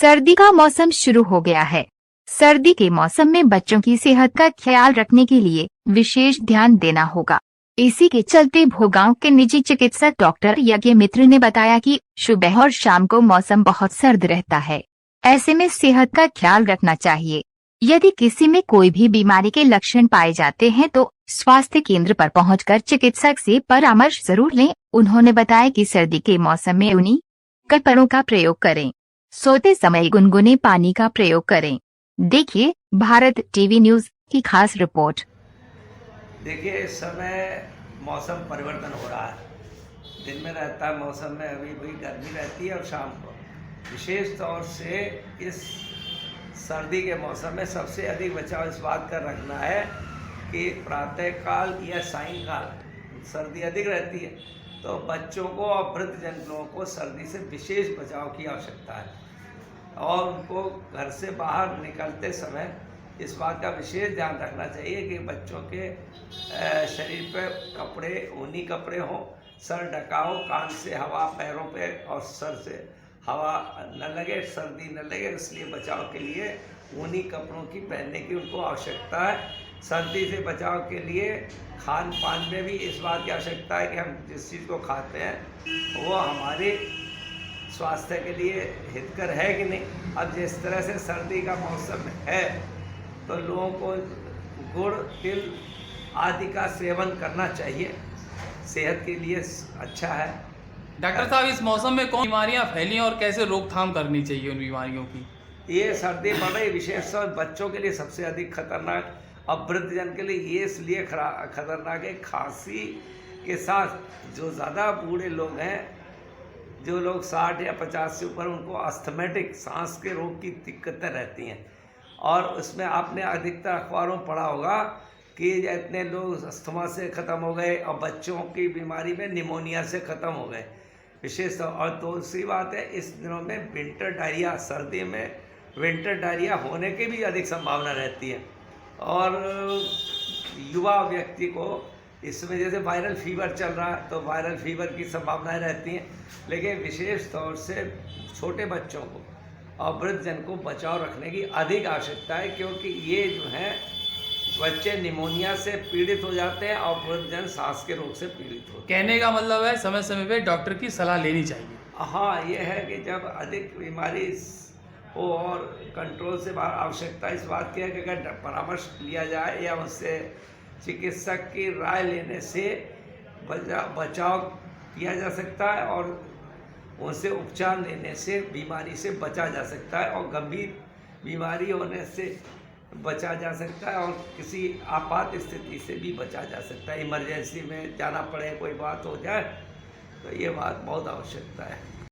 सर्दी का मौसम शुरू हो गया है। सर्दी के मौसम में बच्चों की सेहत का ख्याल रखने के लिए विशेष ध्यान देना होगा। इसी के चलते भोगांव के निजी चिकित्सक डॉक्टर यज्ञ मित्र ने बताया कि सुबह और शाम को मौसम बहुत सर्द रहता है। ऐसे में सेहत का ख्याल रखना चाहिए। यदि किसी में कोई भी बीमारी के लक्षण पाए जाते हैं तो स्वास्थ्य केंद्र पर पहुंचकर चिकित्सक से परामर्श जरूर लें। उन्होंने बताया कि सर्दी के मौसम में ऊनी कपड़ों का प्रयोग करें। सोते समय गुनगुने पानी का प्रयोग करें। देखिए भारत टीवी न्यूज की खास रिपोर्ट। देखिए, इस समय मौसम परिवर्तन हो रहा है। दिन में रहता है मौसम में अभी भी गर्मी रहती है और शाम को विशेष तौर से इस सर्दी के मौसम में सबसे अधिक बचाव इस बात का रखना है कि प्रातःकाल या सायंकाल सर्दी अधिक रहती है, तो बच्चों को और वृद्धजन लोगों को सर्दी से विशेष बचाव की आवश्यकता है और उनको घर से बाहर निकलते समय इस बात का विशेष ध्यान रखना चाहिए कि बच्चों के शरीर पे कपड़े ऊनी कपड़े हों, सर ढका हो, कान से हवा पैरों पे और सर से हवा न लगे, सर्दी न लगे, इसलिए बचाव के लिए ऊनी कपड़ों की पहनने की उनको आवश्यकता है। सर्दी से बचाव के लिए खान पान में भी इस बात की आवश्यकता है कि हम जिस चीज़ को खाते हैं वो हमारे स्वास्थ्य के लिए हितकर है कि नहीं। अब जिस तरह से सर्दी का मौसम है तो लोगों को गुड़ तिल आदि का सेवन करना चाहिए, सेहत के लिए अच्छा है। डॉक्टर साहब, इस मौसम में कौन बीमारियां फैली और कैसे रोकथाम करनी चाहिए उन बीमारियों की? ये सर्दी बढ़ रही, विशेष तौर बच्चों के लिए सबसे अधिक खतरनाक और वृद्धजन के लिए ये इसलिए खतरनाक है। खांसी के साथ जो ज़्यादा बूढ़े लोग हैं, जो लोग 60 या 50 से ऊपर, उनको अस्थमेटिक सांस के रोग की दिक्कतें रहती हैं और उसमें आपने अधिकतर अखबारों में पढ़ा होगा कि इतने लोग अस्थमा से ख़त्म हो गए और बच्चों की बीमारी में निमोनिया से ख़त्म हो गए विशेष तौर। और दूसरी बात है, इस दिनों में विंटर डायरिया, सर्दी में विंटर डायरिया होने की भी अधिक संभावना रहती है और युवा व्यक्ति को इसमें जैसे वायरल फीवर चल रहा है तो वायरल फीवर की संभावनाएं रहती हैं, लेकिन विशेष तौर से छोटे बच्चों को और वृद्धजन को बचाव रखने की अधिक आवश्यकता है, क्योंकि ये जो हैं बच्चे निमोनिया से पीड़ित हो जाते हैं और वृद्धजन सांस के रोग से पीड़ित होते हैं। कहने का मतलब है समय समय पे डॉक्टर की सलाह लेनी चाहिए। हाँ, ये है कि जब अधिक बीमारी हो और कंट्रोल से बाहर, आवश्यकता इस बात की है कि अगर परामर्श लिया जाए या उससे चिकित्सक की राय लेने से बचाव किया जा सकता है और उनसे उपचार लेने से बीमारी से बचा जा सकता है और गंभीर बीमारी होने से बचा जा सकता है और किसी आपात स्थिति से भी बचा जा सकता है। इमरजेंसी में जाना पड़े, कोई बात हो जाए तो ये बात बहुत आवश्यकता है।